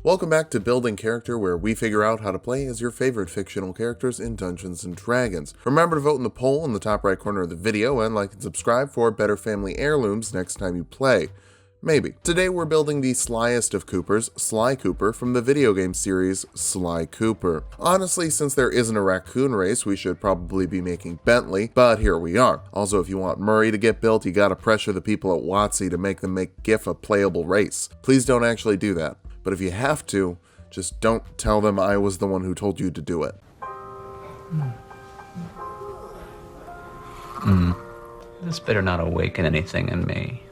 Welcome back to Building Character, where we figure out how to play as your favorite fictional characters in Dungeons & Dragons. Remember to vote in the poll in the top right corner of the video, and like and subscribe for better family heirlooms next time you play. Maybe. Today we're building the slyest of Coopers, Sly Cooper, from the video game series Sly Cooper. Honestly, since there isn't a raccoon race, we should probably be making Bentley, but here we are. Also, if you want Murray to get built, you gotta pressure the people at WotC to make them make GIF a playable race. Please don't actually do that. But if you have to, just don't tell them I was the one who told you to do it. This better not awaken anything in me.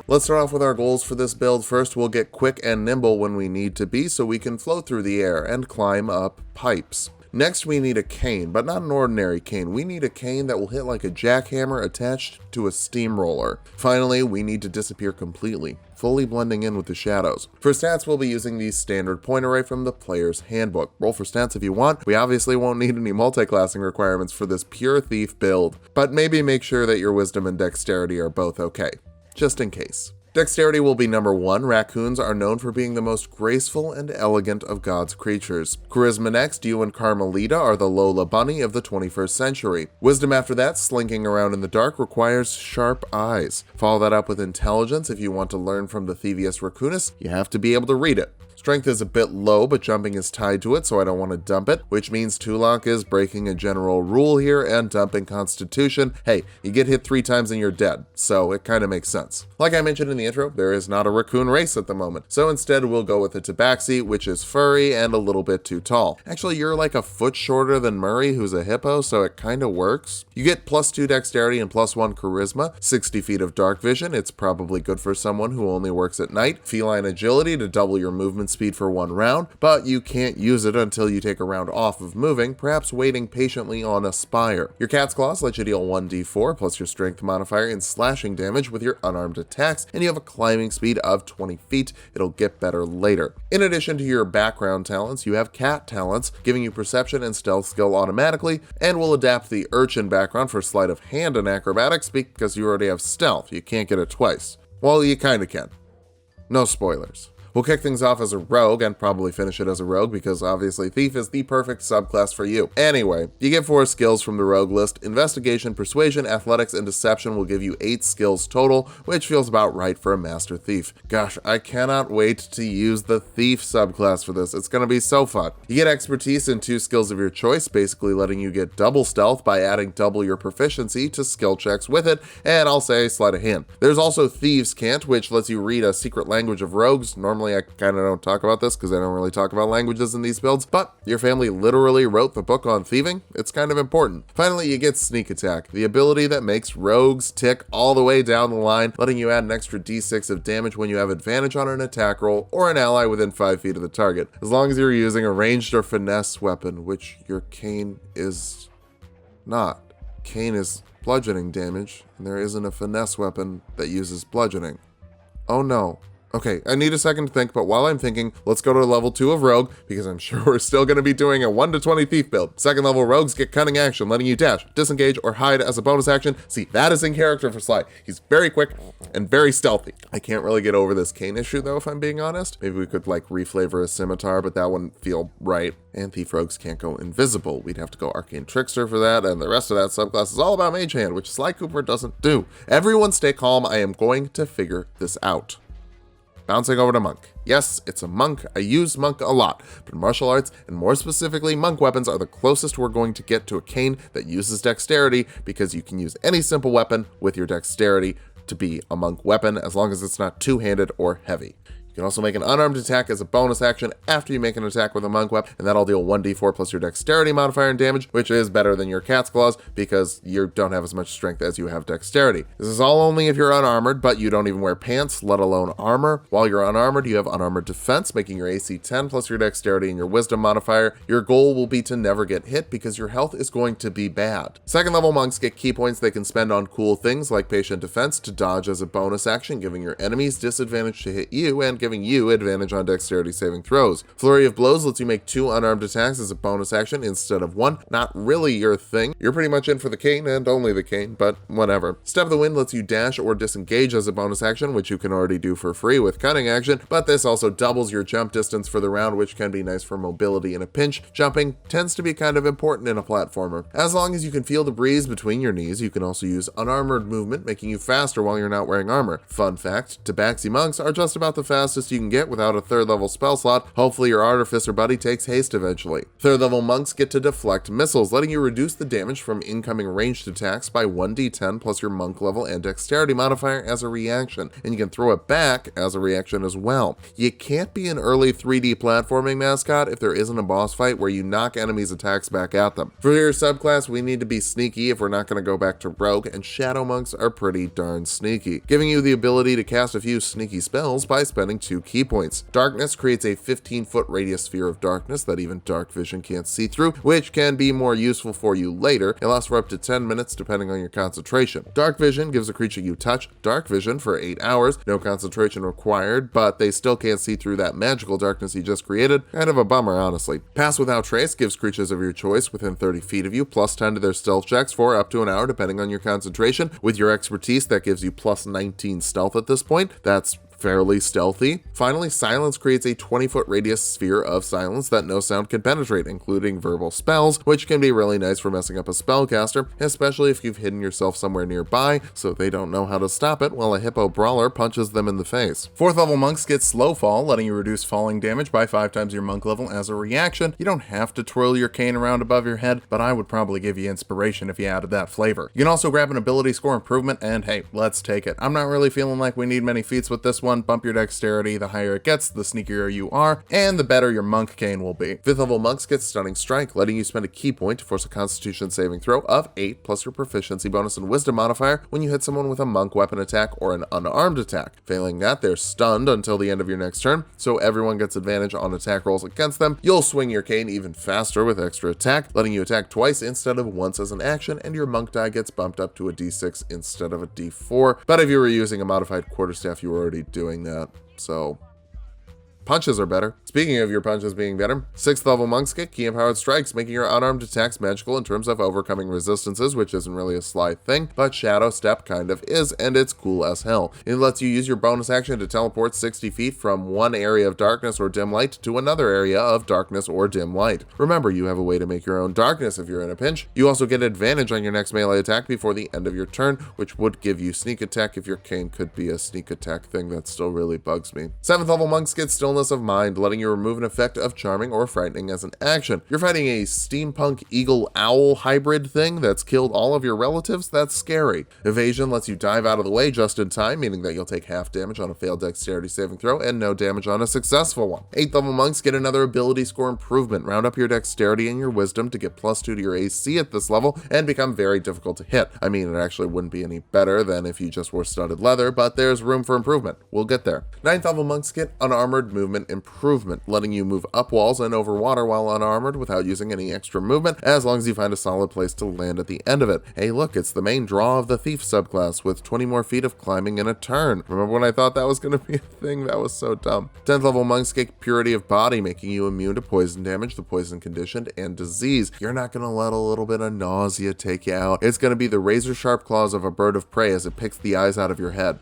Let's start off with our goals for this build. First, we'll get quick and nimble when we need to be so we can float through the air and climb up pipes. Next, we need a cane, but not an ordinary cane. We need a cane that will hit like a jackhammer attached to a steamroller. Finally, we need to disappear completely, fully blending in with the shadows. For stats, we'll be using the standard point array from the player's handbook. Roll for stats if you want. We obviously won't need any multi-classing requirements for this pure thief build, but maybe make sure that your wisdom and dexterity are both okay, just in case. Dexterity will be number 1. Raccoons are known for being the most graceful and elegant of God's creatures. Charisma next. You and Carmelita are the Lola Bunny of the 21st century. Wisdom after that. Slinking around in the dark requires sharp eyes. Follow that up with intelligence. If you want to learn from the Thievius Raccoonus, you have to be able to read it. Strength is a bit low, but jumping is tied to it, so I don't want to dump it, which means Tulak is breaking a general rule here and dumping Constitution. Hey, you get hit 3 times and you're dead, so it kind of makes sense. Like I mentioned in the intro, there is not a raccoon race at the moment, so instead we'll go with a Tabaxi, which is furry and a little bit too tall. Actually, you're like a foot shorter than Murray, who's a hippo, so it kind of works. You get +2 dexterity and +1 charisma, 60 feet of dark vision. It's probably good for someone who only works at night. Feline agility to double your movement speed for 1 round, but you can't use it until you take a round off of moving, perhaps waiting patiently on a spire. Your cat's claws let you deal 1d4 plus your strength modifier in slashing damage with your unarmed attacks, and you have a climbing speed of 20 feet. It'll get better later. In addition to your background talents, you have cat talents, giving you perception and stealth skill automatically, and will adapt the urchin background for sleight of hand and acrobatics because you already have stealth. You can't get it twice. Well, you kinda can. No spoilers. We'll kick things off as a rogue and probably finish it as a rogue because obviously thief is the perfect subclass for you. Anyway, you get 4 skills from the rogue list. Investigation, persuasion, athletics, and deception will give you 8 skills total, which feels about right for a master thief. Gosh, I cannot wait to use the thief subclass for this. It's gonna be so fun. You get expertise in 2 skills of your choice, basically letting you get double stealth by adding double your proficiency to skill checks with it, and I'll say sleight of hand. There's also Thieves' Cant, which lets you read a secret language of rogues. Normally I kind of don't talk about this because I don't really talk about languages in these builds, but your family literally wrote the book on thieving. It's kind of important. Finally, you get Sneak Attack, the ability that makes rogues tick all the way down the line, letting you add an extra d6 of damage when you have advantage on an attack roll or an ally within 5 feet of the target, as long as you're using a ranged or finesse weapon, which your cane is not. Cane is bludgeoning damage, and there isn't a finesse weapon that uses bludgeoning. Oh no. Okay, I need a second to think, but while I'm thinking, let's go to level 2 of Rogue, because I'm sure we're still going to be doing a 1 to 20 thief build. Second level Rogues get Cunning Action, letting you dash, disengage, or hide as a bonus action. See, that is in character for Sly. He's very quick and very stealthy. I can't really get over this cane issue, though, if I'm being honest. Maybe we could, reflavor a Scimitar, but that wouldn't feel right. And Thief Rogues can't go invisible. We'd have to go Arcane Trickster for that, and the rest of that subclass is all about Mage Hand, which Sly Cooper doesn't do. Everyone stay calm. I am going to figure this out. Bouncing over to Monk. Yes, it's a monk. I use monk a lot, but martial arts, and more specifically monk weapons, are the closest we're going to get to a cane that uses dexterity, because you can use any simple weapon with your dexterity to be a monk weapon, as long as it's not two-handed or heavy. You can also make an unarmed attack as a bonus action after you make an attack with a monk weapon, and that'll deal 1d4 plus your dexterity modifier and damage, which is better than your cat's claws because you don't have as much strength as you have dexterity. This is all only if you're unarmored, but you don't even wear pants, let alone armor. While you're unarmored, you have unarmored defense, making your AC 10 plus your dexterity and your wisdom modifier. Your goal will be to never get hit because your health is going to be bad. Second level monks get key points they can spend on cool things like patient defense to dodge as a bonus action, giving your enemies disadvantage to hit you and giving giving you advantage on dexterity saving throws. Flurry of Blows lets you make 2 unarmed attacks as a bonus action instead of 1. Not really your thing. You're pretty much in for the cane and only the cane, but whatever. Step of the Wind lets you dash or disengage as a bonus action, which you can already do for free with Cunning action, but this also doubles your jump distance for the round, which can be nice for mobility in a pinch. Jumping tends to be kind of important in a platformer. As long as you can feel the breeze between your knees, you can also use unarmored movement, making you faster while you're not wearing armor. Fun fact, Tabaxi monks are just about the fastest you can get without a 3rd level spell slot. Hopefully your artificer buddy takes haste eventually. 3rd level monks get to deflect missiles, letting you reduce the damage from incoming ranged attacks by 1d10 plus your monk level and dexterity modifier as a reaction, and you can throw it back as a reaction as well. You can't be an early 3D platforming mascot if there isn't a boss fight where you knock enemies' attacks back at them. For your subclass, we need to be sneaky if we're not going to go back to rogue, and shadow monks are pretty darn sneaky, giving you the ability to cast a few sneaky spells by spending 2 key points. Darkness creates a 15-foot radius sphere of darkness that even dark vision can't see through, which can be more useful for you later. It lasts for up to 10 minutes depending on your concentration. Dark vision gives a creature you touch dark vision for 8 hours, no concentration required, but they still can't see through that magical darkness you just created. Kind of a bummer, honestly. Pass Without Trace gives creatures of your choice within 30 feet of you plus 10 to their stealth checks for up to an hour depending on your concentration. With your expertise, that gives you plus 19 stealth at this point. That's fairly stealthy. Finally, Silence creates a 20-foot radius sphere of silence that no sound can penetrate, including verbal spells, which can be really nice for messing up a spellcaster, especially if you've hidden yourself somewhere nearby so they don't know how to stop it while a hippo brawler punches them in the face. 4th level monks get Slow Fall, letting you reduce falling damage by 5 times your monk level as a reaction. You don't have to twirl your cane around above your head, but I would probably give you inspiration if you added that flavor. You can also grab an ability score improvement, and hey, let's take it. I'm not really feeling like we need many feats with this one. Bump your dexterity, the higher it gets, the sneakier you are, and the better your monk cane will be. 5th level monks get Stunning Strike, letting you spend a key point to force a constitution saving throw of 8 plus your proficiency bonus and wisdom modifier when you hit someone with a monk weapon attack or an unarmed attack. Failing that, they're stunned until the end of your next turn, so everyone gets advantage on attack rolls against them. You'll swing your cane even faster with extra attack, letting you attack twice instead of once as an action, and your monk die gets bumped up to a d6 instead of a d4. But if you were using a modified quarterstaff, you were already doing that. So punches are better. Speaking of your punches being better, 6th level monks get Key Empowered Strikes, making your unarmed attacks magical in terms of overcoming resistances, which isn't really a Sly thing, but Shadow Step kind of is, and it's cool as hell. It lets you use your bonus action to teleport 60 feet from one area of darkness or dim light to another area of darkness or dim light. Remember, you have a way to make your own darkness if you're in a pinch. You also get advantage on your next melee attack before the end of your turn, which would give you sneak attack if your cane could be a sneak attack thing. That still really bugs me. 7th level monks get Stillness of Mind, letting you remove an effect of charming or frightening as an action. You're fighting a steampunk eagle owl hybrid thing that's killed all of your relatives. That's scary. Evasion lets you dive out of the way just in time, meaning that you'll take half damage on a failed dexterity saving throw and no damage on a successful one. 8th level monks get another ability score improvement. Round up your dexterity and your wisdom to get +2 to your AC at this level and become very difficult to hit. I mean, it actually wouldn't be any better than if you just wore studded leather, but there's room for improvement. We'll get there. 9th level monks get unarmored movement improvement, letting you move up walls and over water while unarmored without using any extra movement, as long as you find a solid place to land at the end of it. Hey look, it's the main draw of the Thief subclass with 20 more feet of climbing in a turn. Remember when I thought that was going to be a thing? That was so dumb. 10th level monks get Purity of Body, making you immune to poison damage, the poison conditioned, and disease. You're not going to let a little bit of nausea take you out. It's going to be the razor sharp claws of a bird of prey as it picks the eyes out of your head.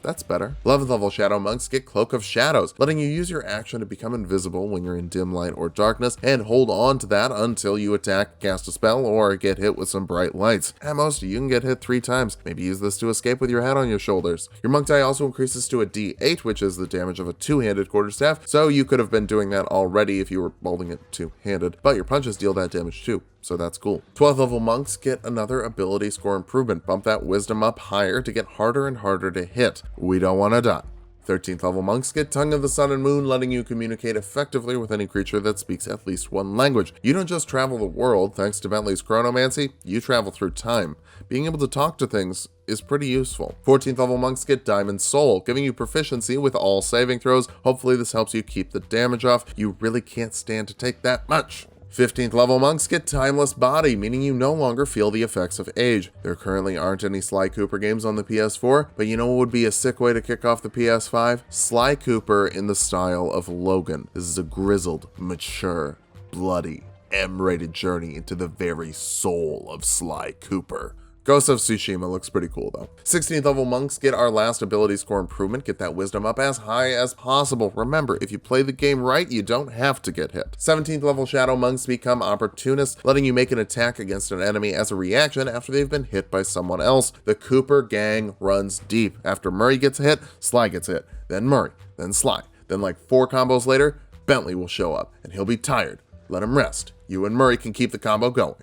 That's better. 11th level Shadow monks get Cloak of Shadows, letting you use your action to become invisible when you're in dim light or darkness, and hold on to that until you attack, cast a spell, or get hit with some bright lights. At most, you can get hit 3 times. Maybe use this to escape with your head on your shoulders. Your monk die also increases to a d8, which is the damage of a two-handed quarterstaff, so you could have been doing that already if you were holding it two-handed, but your punches deal that damage too. So that's cool. 12th level monks get another ability score improvement. Bump that wisdom up higher to get harder and harder to hit. We don't want to die. 13th level monks get Tongue of the Sun and Moon, letting you communicate effectively with any creature that speaks at least one language. You don't just travel the world, thanks to Bentley's chronomancy, you travel through time. Being able to talk to things is pretty useful. 14th level monks get Diamond Soul, giving you proficiency with all saving throws. Hopefully this helps you keep the damage off. You really can't stand to take that much. 15th level monks get timeless body, meaning you no longer feel the effects of age. There currently aren't any Sly Cooper games on the PS4, but you know what would be a sick way to kick off the PS5? Sly Cooper in the style of Logan. This is a grizzled, mature, bloody, M-rated journey into the very soul of Sly Cooper. Ghost of Tsushima looks pretty cool though. 16th level monks get our last ability score improvement, get that wisdom up as high as possible. Remember, if you play the game right, you don't have to get hit. 17th level shadow monks become opportunists, letting you make an attack against an enemy as a reaction after they've been hit by someone else. The Cooper gang runs deep. After Murray gets hit, Sly gets hit, then Murray, then Sly. Then like 4 combos later, Bentley will show up and he'll be tired. Let him rest. You and Murray can keep the combo going.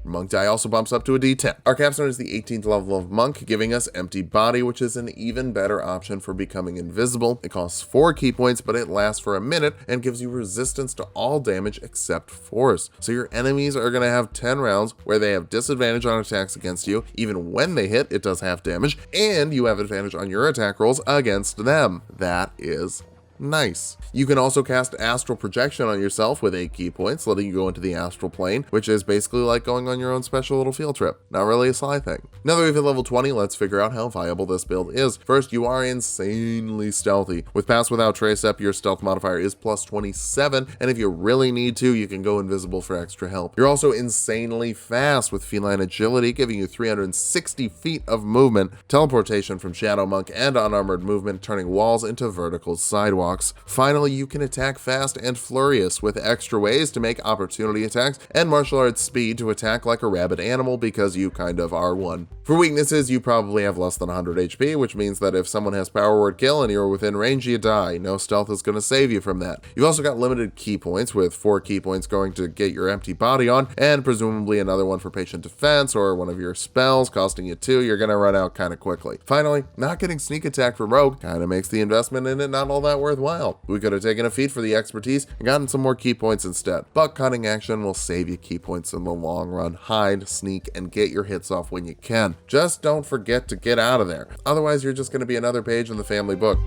Monk die also bumps up to a D10. Our capstone is the 18th level of Monk, giving us empty body, which is an even better option for becoming invisible. It costs 4 key points, but it lasts for a minute and gives you resistance to all damage except force. So your enemies are going to have 10 rounds where they have disadvantage on attacks against you. Even when they hit, it does half damage, and you have advantage on your attack rolls against them. That is nice. You can also cast astral projection on yourself with 8 key points, letting you go into the astral plane, which is basically like going on your own special little field trip. Not really a Sly thing. Now that we've hit level 20, let's figure out how viable this build is. First, you are insanely stealthy. With Pass Without Trace up, your stealth modifier is plus 27, and if you really need to, you can go invisible for extra help. You're also insanely fast with feline agility, giving you 360 feet of movement, teleportation from Shadow Monk, and unarmored movement, turning walls into vertical sidewalks. Finally, you can attack fast and furious with extra ways to make opportunity attacks and martial arts speed to attack like a rabid animal because you kind of are one. For weaknesses, you probably have less than 100 HP, which means that if someone has power word kill and you're within range, you die. No stealth is going to save you from that. You've also got limited key points, with 4 key points going to get your empty body on, and presumably another one for patient defense or one of your spells costing you 2. You're going to run out kind of quickly. Finally, not getting sneak attack from Rogue kind of makes the investment in it not all that worthwhile. We could have taken a feat for the expertise and gotten some more key points instead, but cutting action will save you key points in the long run. Hide, sneak, and get your hits off when you can. Just don't forget to get out of there. Otherwise, you're just going to be another page in the family book.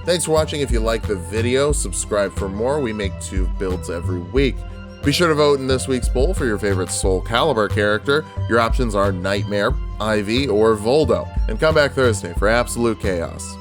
Thanks for watching. If you like the video, subscribe for more. We make 2 builds every week. Be sure to vote in this week's poll for your favorite Soul Calibur character. Your options are Nightmare, Ivy, or Voldo. And come back Thursday for absolute chaos.